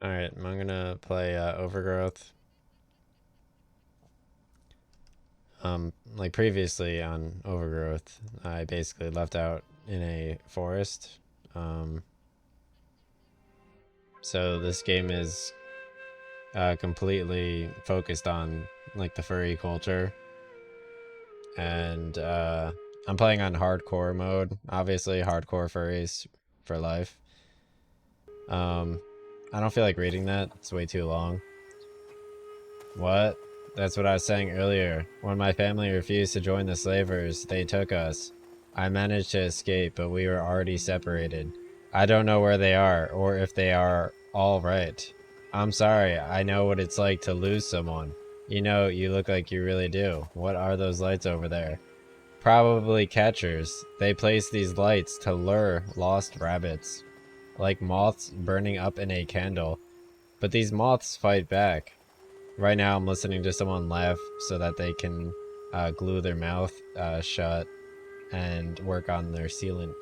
Alright, I'm gonna play Overgrowth. Like previously on Overgrowth, I basically left out in a forest. Um, so this game is completely focused on like the furry culture, and I'm playing on hardcore mode. Obviously, hardcore furries for life. Um, I don't feel like reading that. It's way too long. What? That's what I was saying earlier. When my family refused to join the slavers, they took us. I managed to escape, but we were already separated. I don't know where they are, or if they are all right. I'm sorry, I know what it's like to lose someone. You know, you look like you really do. What are those lights over there? Probably catchers. They place these lights to lure lost rabbits. Like moths burning up in a candle. But these moths fight back. Right now, I'm listening to someone laugh so that they can glue their mouth shut and work on their sealant.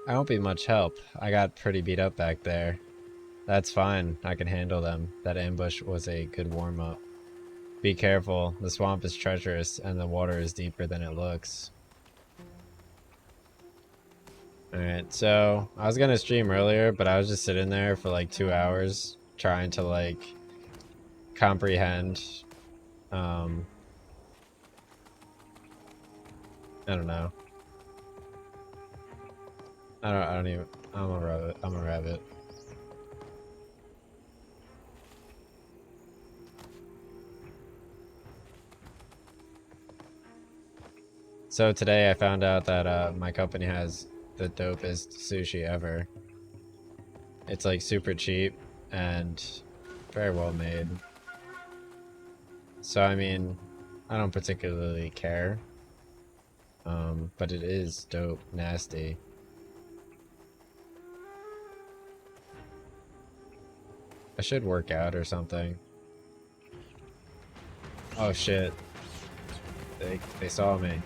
I won't be much help. I got pretty beat up back there. That's fine. I can handle them. That ambush was a good warm-up. Be careful. The swamp is treacherous and the water is deeper than it looks. Alright, so I was gonna stream earlier, but I was just sitting there for like 2 hours trying to like comprehend um I don't know. I don't even, I'm a rabbit. I'm a rabbit. So today I found out that my company has the dopest sushi ever. It's like super cheap and very well made. So I mean, I don't particularly care. But it is dope nasty. I should work out or something. Oh shit. They saw me.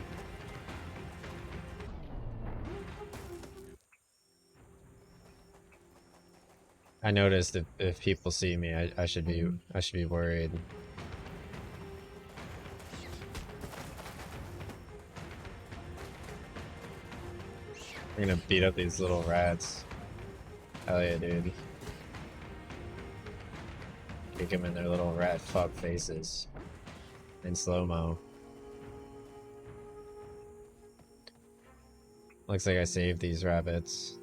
I noticed if people see me, I should be worried. I'm gonna beat up these little rats. Hell yeah, dude. Kick them in their little rat fuck faces. In slow-mo. Looks like I saved these rabbits.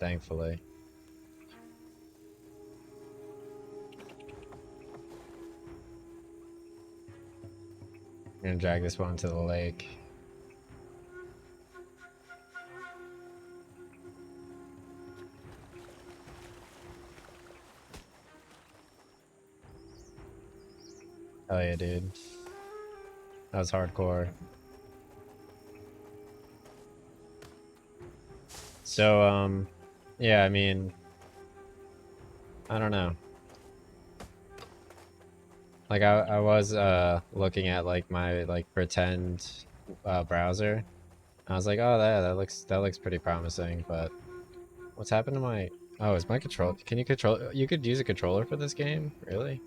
Thankfully. I'm gonna drag this one to the lake. Hell yeah, dude. That was hardcore. So, yeah, I mean, I don't know. Like, I was, looking at, like, my, like, pretend, browser. I was like, oh, that looks pretty promising, but what's happened to my... Oh, is my control... Can you control... You could use a controller for this game? Really?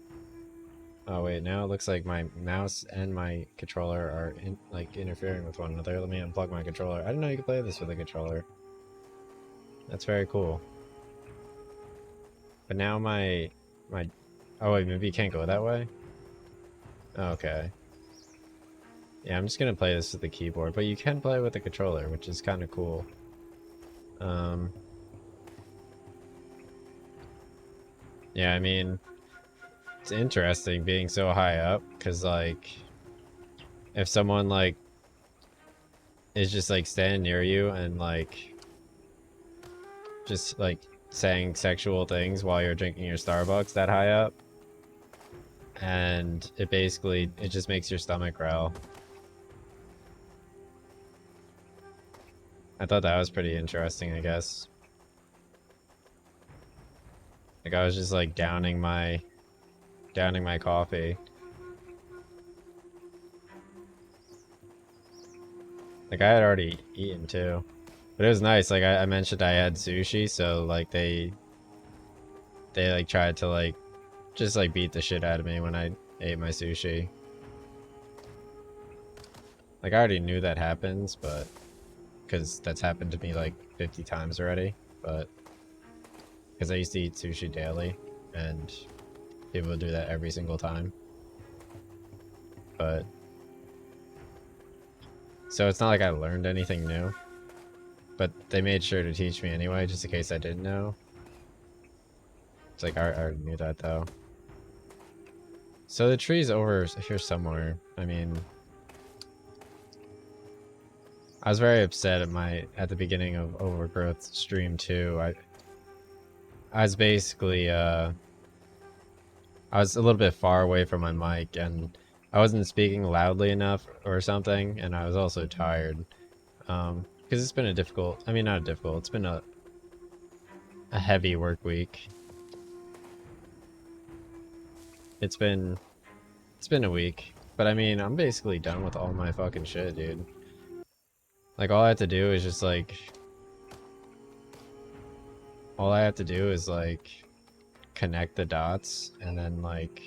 Oh, wait, now it looks like my mouse and my controller are, like, interfering with one another. Let me unplug my controller. I didn't know you could play this with a controller. That's very cool. But now my... Oh, wait, maybe you can't go that way? Okay. Yeah, I'm just gonna play this with the keyboard, but you can play with the controller, which is kind of cool. Um... Yeah, I mean... It's interesting being so high up, because, like... If someone, like... is just, like, standing near you and, like... just, like, saying sexual things while you're drinking your Starbucks that high up. And it basically, it just makes your stomach growl. I thought that was pretty interesting, I guess. Like, I was just, like, downing my coffee. Like, I had already eaten, too. But it was nice, like, I mentioned I had sushi, so, like, they they like tried to like just like beat the shit out of me when I ate my sushi. Like I already knew that happens, but because that's happened to me like 50 times already, but because I used to eat sushi daily and people do that every single time. But so it's not like I learned anything new, but they made sure to teach me anyway, just in case I didn't know. It's like I already knew that though. So the tree's over here somewhere. I mean, I was very upset at the beginning of Overgrowth stream too. I was basically I was a little bit far away from my mic and I wasn't speaking loudly enough or something, and I was also tired. Because it's been a difficult, I mean not difficult, it's been a heavy work week. It's been a week, but I mean I'm basically done with all my fucking shit, dude. Like all I have to do is just like connect the dots and then like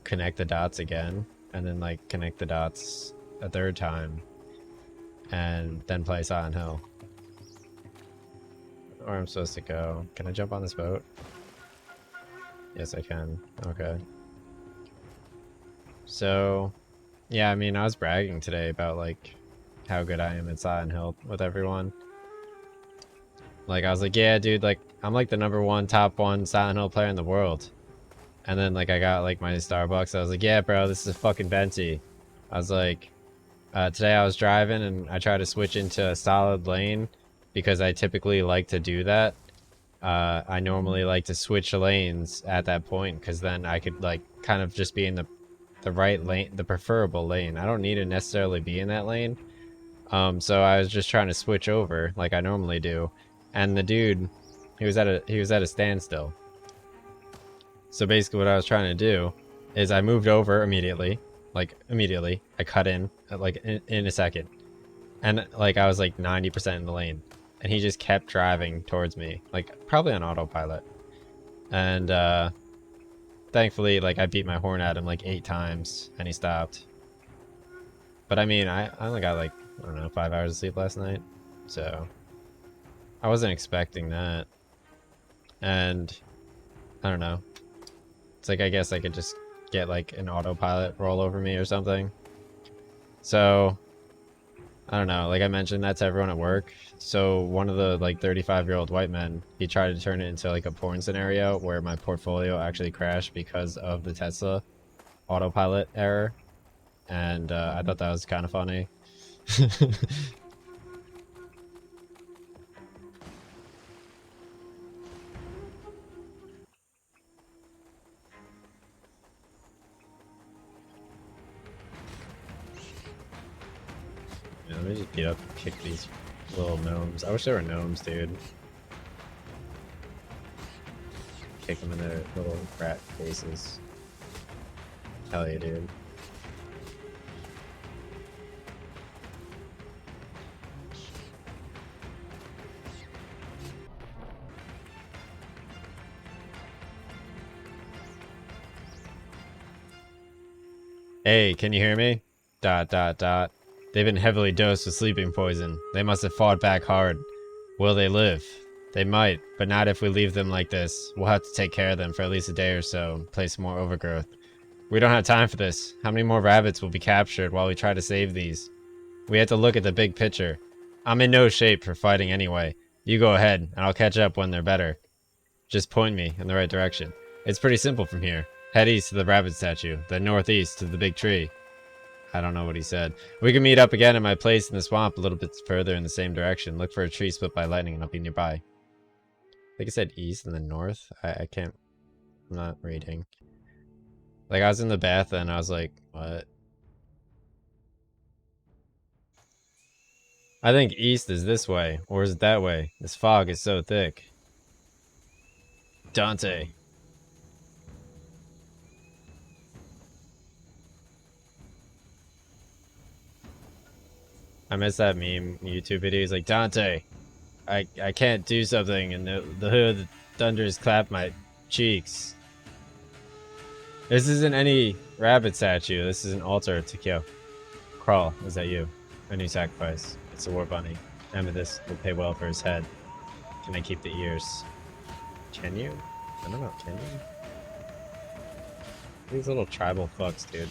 connect the dots again and then like connect the dots a third time and then play Silent Hill. Where I'm supposed to go. Can I jump on this boat? Yes, I can. Okay. So, yeah, I mean, I was bragging today about like how good I am at Silent Hill with everyone. Like, I was like, yeah, dude, like, I'm like the #1 top 1 Silent Hill player in the world. And then, like, I got like my Starbucks. I was like, yeah, bro, this is fucking venti. I was like, today I was driving and I tried to switch into a solid lane because I typically like to do that. I normally like to switch lanes at that point because then I could like kind of just be in the right lane, the preferable lane. I don't need to necessarily be in that lane. So I was just trying to switch over like I normally do, and the dude, he was at a standstill. So basically, what I was trying to do is I moved over immediately, like immediately. I cut in like in a second, and like I was like 90% in the lane, and he just kept driving towards me, like probably on autopilot. And thankfully, like I beat my horn at him like 8 times, and he stopped. But I mean, I only got like, I don't know, 5 hours of sleep last night, so I wasn't expecting that. And I don't know. It's like I guess I could just get like an autopilot roll over me or something. So I don't know, like I mentioned that to everyone at work. So one of the like 35-year-old white men, he tried to turn it into like a porn scenario where my portfolio actually crashed because of the Tesla autopilot error. And I thought that was kind of funny. Yeah, let me just beat up, kick these little gnomes. I wish there were gnomes, dude. Kick them in their little rat faces. Hell yeah, dude. Hey, can you hear me? ... They've been heavily dosed with sleeping poison. They must have fought back hard. Will they live? They might, but not if we leave them like this. We'll have to take care of them for at least a day or so and play some more Overgrowth. We don't have time for this. How many more rabbits will be captured while we try to save these? We have to look at the big picture. I'm in no shape for fighting anyway. You go ahead, and I'll catch up when they're better. Just point me in the right direction. It's pretty simple from here. Head east to the rabbit statue, then northeast to the big tree. I don't know what he said. We can meet up again at my place in the swamp a little bit further in the same direction. Look for a tree split by lightning and I'll be nearby. I think it said east and then north. I can't... I'm not reading. Like, I was in the bath and I was like, what? I think east is this way, or is it that way? This fog is so thick. Dante. I miss that meme YouTube video. He's like, Dante, I can't do something, and the hood Thunders clap my cheeks. This isn't any rabbit statue. This is an altar to kill. Crawl, is that you? A new sacrifice. It's a war bunny. Amethyst will pay well for his head. Can I keep the ears? Can you? I don't know, can you? These little tribal fucks, dude.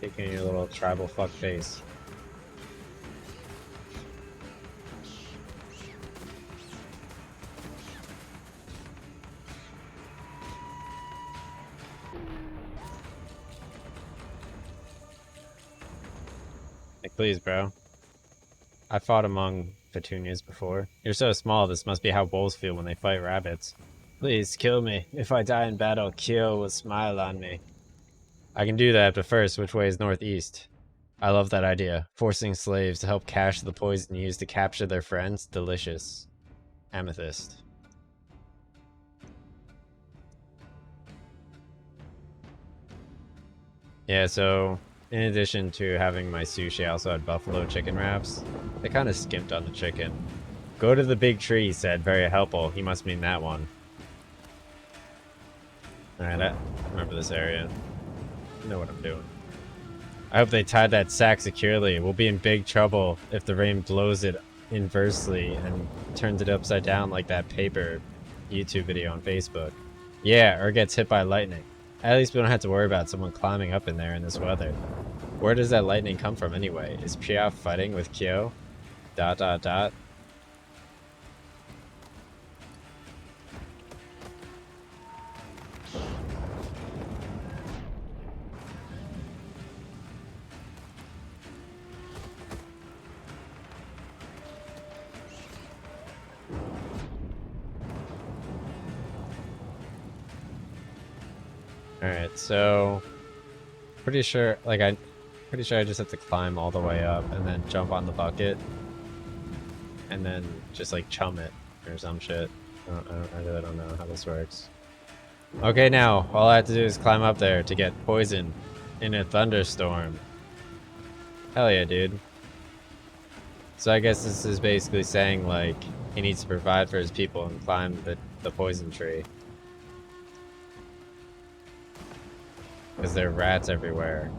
Taking your little tribal fuck face. Like, please, bro. I fought among petunias before. You're so small, this must be how wolves feel when they fight rabbits. Please, kill me. If I die in battle, Kyo will smile on me. I can do that, but first, which way is northeast? I love that idea. Forcing slaves to help cache the poison used to capture their friends. Delicious. Amethyst. Yeah, so in addition to having my sushi, I also had buffalo chicken wraps. They kind of skimped on the chicken. Go to the big tree, he said. Very helpful. He must mean that one. Alright, I remember this area. I know what I'm doing. I hope they tied that sack securely. We'll be in big trouble if the rain blows it inversely and turns it upside down like that paper YouTube video on Facebook. Yeah, or gets hit by lightning. At least we don't have to worry about someone climbing up in there in this weather. Where does that lightning come from anyway? Is Priya fighting with Kyo? ... Alright, so pretty sure I just have to climb all the way up and then jump on the bucket and then just like chum it or some shit. I really don't know how this works. Okay, now all I have to do is climb up there to get poisoned in a thunderstorm. Hell yeah, dude. So I guess this is basically saying like he needs to provide for his people and climb the poison tree. Because there are rats everywhere.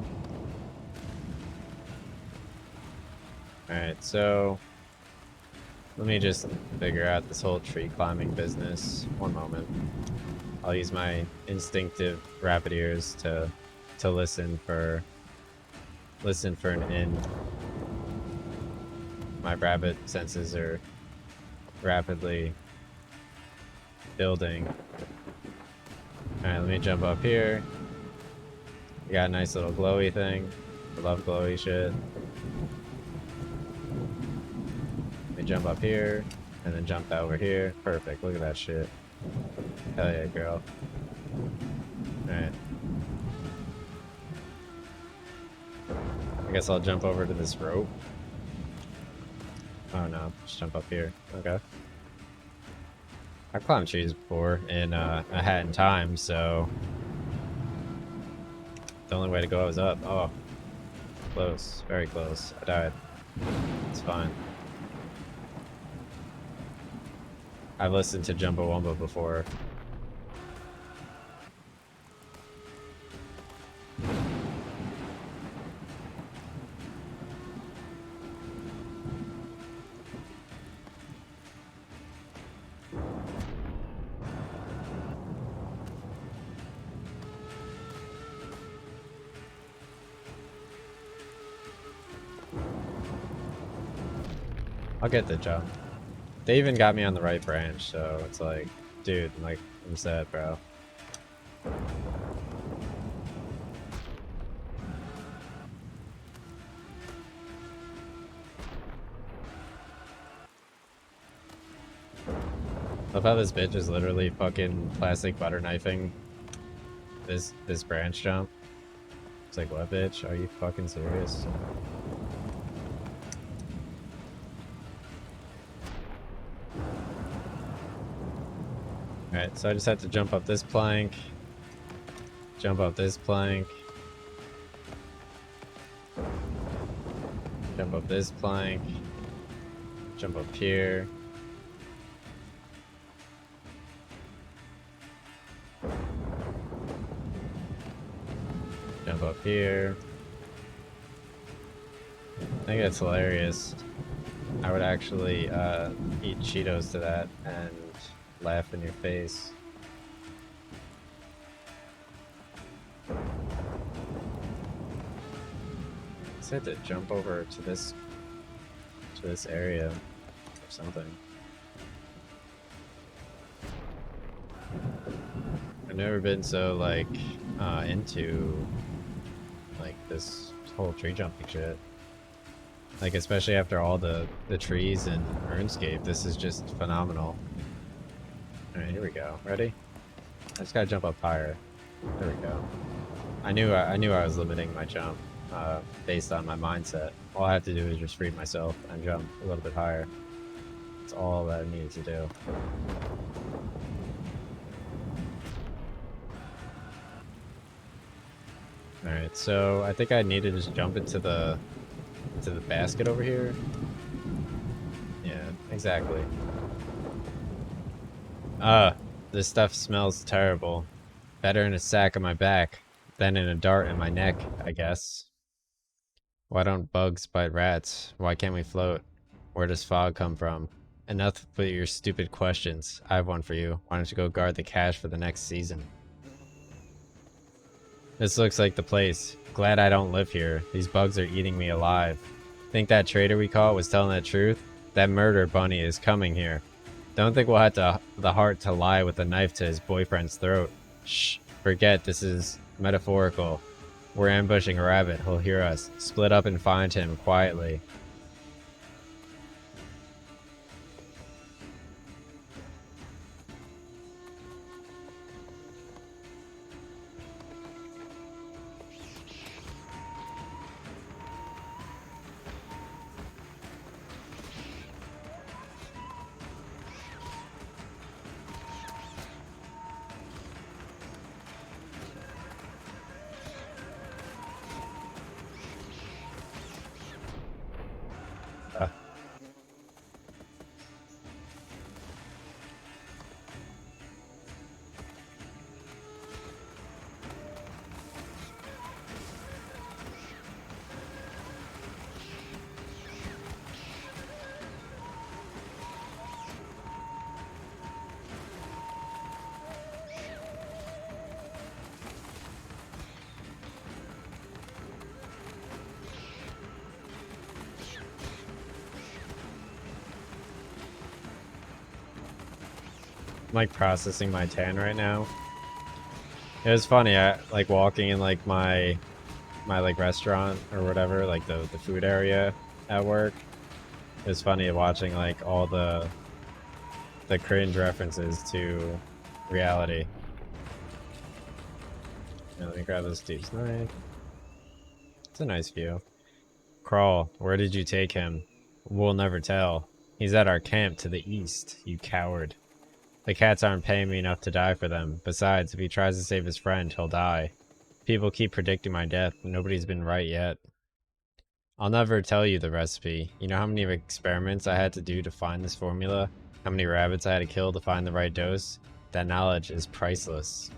Alright, so let me just figure out this whole tree climbing business. One moment. I'll use my instinctive rabbit ears to listen for an inn. My rabbit senses are rapidly building. Alright, let me jump up here. We got a nice little glowy thing. I love glowy shit. Let me jump up here, and then jump over here. Perfect, look at that shit. Hell yeah, girl. Alright. I guess I'll jump over to this rope. Oh no, just jump up here. Okay. I've climbed trees before in a hat in time, so the only way to go is up. Oh, close, very close. I died. It's fine. I've listened to Jumbo Wumbo before. I'll get the jump. They even got me on the right branch, so it's like, dude, like, I'm set, bro. Love how this bitch is literally fucking plastic butter knifing this branch jump. It's like, what, bitch? Are you fucking serious? Alright, so I just have to jump up this plank, jump up this plank, jump up this plank, jump up here, Jump up here. I think that's hilarious. I would actually eat Cheetos to that and laugh in your face. I had to jump over to this area or something. I've never been so like into like this whole tree jumping shit. Like especially after all the trees in RuneScape, this is just phenomenal. All right, here we go. Ready? I just gotta jump up higher. There we go. I knew I was limiting my jump based on my mindset. All I have to do is just free myself and jump a little bit higher. That's all that I needed to do. Alright, so I think I need to just jump into the basket over here. Yeah, exactly. This stuff smells terrible. Better in a sack on my back than in a dart in my neck, I guess. Why don't bugs bite rats? Why can't we float? Where does fog come from? Enough with your stupid questions. I have one for you. Why don't you go guard the cache for the next season? This looks like the place. Glad I don't live here. These bugs are eating me alive. Think that traitor we caught was telling the truth? That murder bunny is coming here. Don't think we'll have the heart to lie with a knife to his boyfriend's throat. Shh. Forget this is metaphorical. We're ambushing a rabbit. He'll hear us. Split up and find him quietly. I'm like processing my tan right now. It was funny, I like walking in like my like restaurant or whatever, like the food area at work. It was funny watching like all the cringe references to reality. Yeah, let me grab this dude's knife. It's a nice view. Crawl, where did you take him? We'll never tell. He's at our camp to the east, you coward. The cats aren't paying me enough to die for them. Besides, if he tries to save his friend, he'll die. People keep predicting my death, but nobody's been right yet. I'll never tell you the recipe. You know how many experiments I had to do to find this formula? How many rabbits I had to kill to find the right dose? That knowledge is priceless.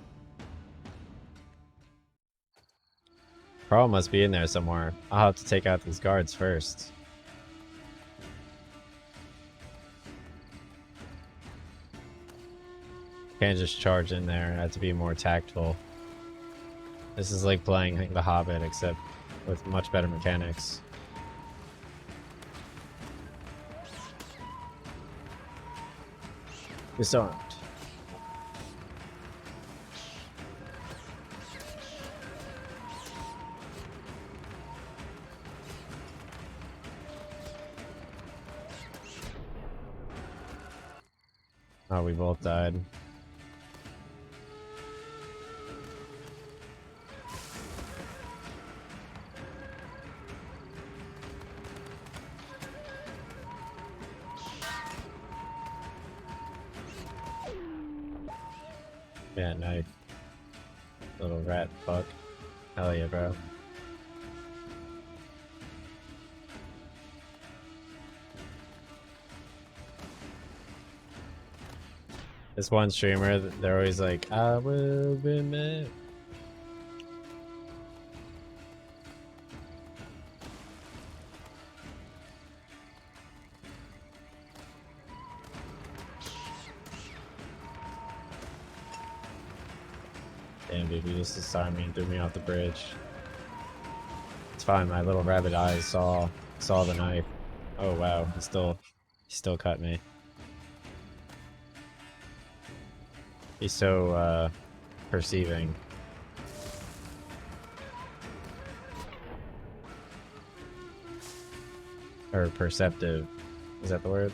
Carl must be in there somewhere. I'll have to take out these guards first. Can't just charge in there. I have to be more tactful. This is like playing The Hobbit, except with much better mechanics. Disarmed. Oh, we both died. Yeah, knife. Little rat fuck. Hell yeah, bro. This one streamer, they're always like, I will be mad. Damn, dude, you just disarmed me and threw me off the bridge. It's fine, my little rabbit eyes saw the knife. Oh wow, he still cut me. He's so perceiving. Or perceptive. Is that the word?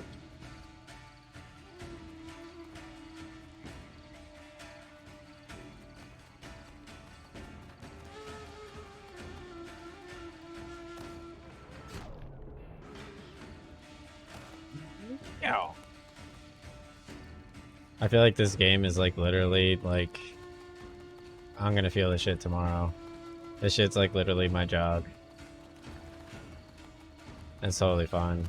Ow. I feel like this game is like literally like I'm gonna feel this shit tomorrow. This shit's like literally my job. It's totally fine.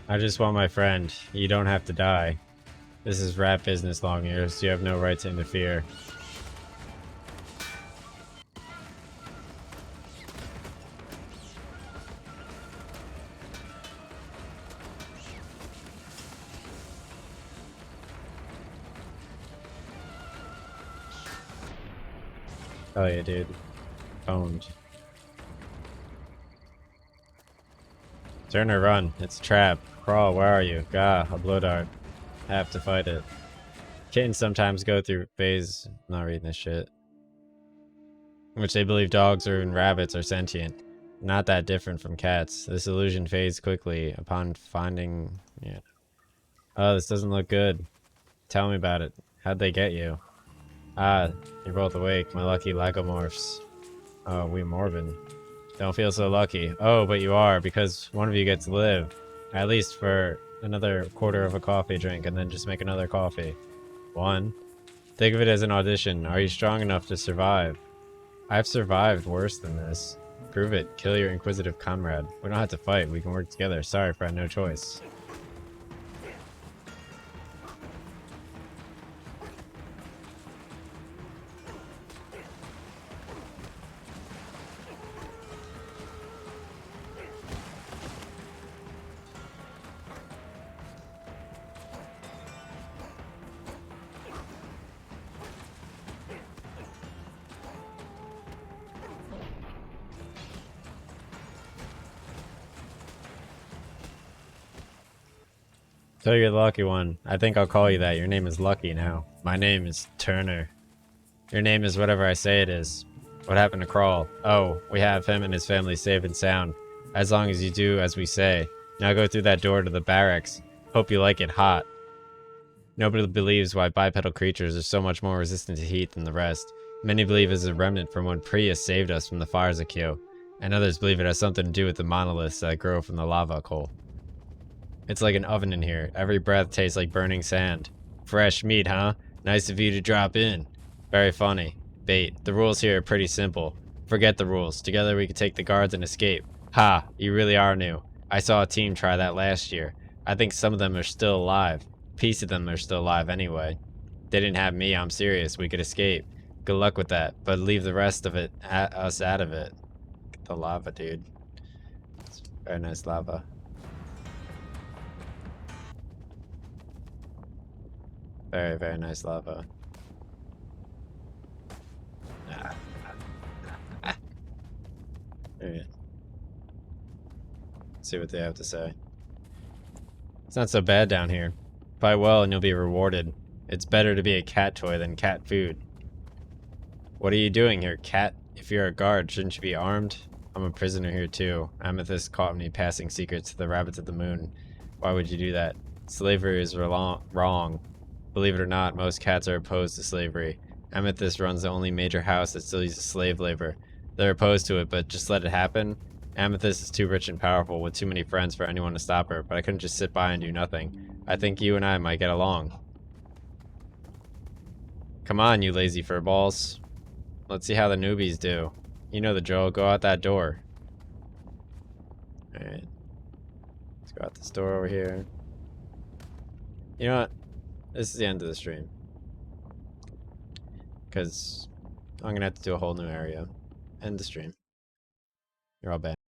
I just want my friend. You don't have to die. This is rat business, long ears. You have no right to interfere. Oh yeah, dude. Owned. Turn or run. It's a trap. Crawl, where are you? Gah, a blow dart. Have to fight it. Kittens sometimes go through phase. I'm not reading this shit. In which they believe dogs or even rabbits are sentient. Not that different from cats. This illusion fades quickly upon finding. Yeah. Oh, this doesn't look good. Tell me about it. How'd they get you? Ah, you're both awake. My lucky lagomorphs. Oh, we Morbin. Don't feel so lucky. Oh, but you are, because one of you gets to live. At least for another quarter of a coffee drink, and then just make another coffee. One. Think of it as an audition. Are you strong enough to survive? I've survived worse than this. Prove it. Kill your inquisitive comrade. We don't have to fight. We can work together. Sorry, friend. No choice. So you're the lucky one. I think I'll call you that. Your name is Lucky now. My name is Turner. Your name is whatever I say it is. What happened to Crawl? Oh, we have him and his family safe and sound. As long as you do as we say. Now go through that door to the barracks. Hope you like it hot. Nobody believes why bipedal creatures are so much more resistant to heat than the rest. Many believe it's a remnant from when Prius saved us from the fires of Kyo. And others believe it has something to do with the monoliths that grow from the lava coal. It's like an oven in here. Every breath tastes like burning sand. Fresh meat, huh? Nice of you to drop in. Very funny. Bait. The rules here are pretty simple. Forget the rules. Together we can take the guards and escape. Ha! You really are new. I saw a team try that last year. I think some of them are still alive. A piece of them are still alive anyway. They didn't have me, I'm serious. We could escape. Good luck with that, but leave the rest of it, us out of it. Get the lava, dude. It's very nice lava. Very, very nice lava. Alright. See what they have to say. It's not so bad down here. Fight well and you'll be rewarded. It's better to be a cat toy than cat food. What are you doing here, cat? If you're a guard, shouldn't you be armed? I'm a prisoner here too. Amethyst caught me passing secrets to the rabbits of the moon. Why would you do that? Slavery is wrong. Believe it or not, most cats are opposed to slavery. Amethyst runs the only major house that still uses slave labor. They're opposed to it, but just let it happen. Amethyst is too rich and powerful with too many friends for anyone to stop her, but I couldn't just sit by and do nothing. I think you and I might get along. Come on, you lazy furballs. Let's see how the newbies do. You know the drill, go out that door. Alright. Let's go out this door over here. You know what? This is the end of the stream. because I'm gonna have to do a whole new area. End the stream. You're all banned.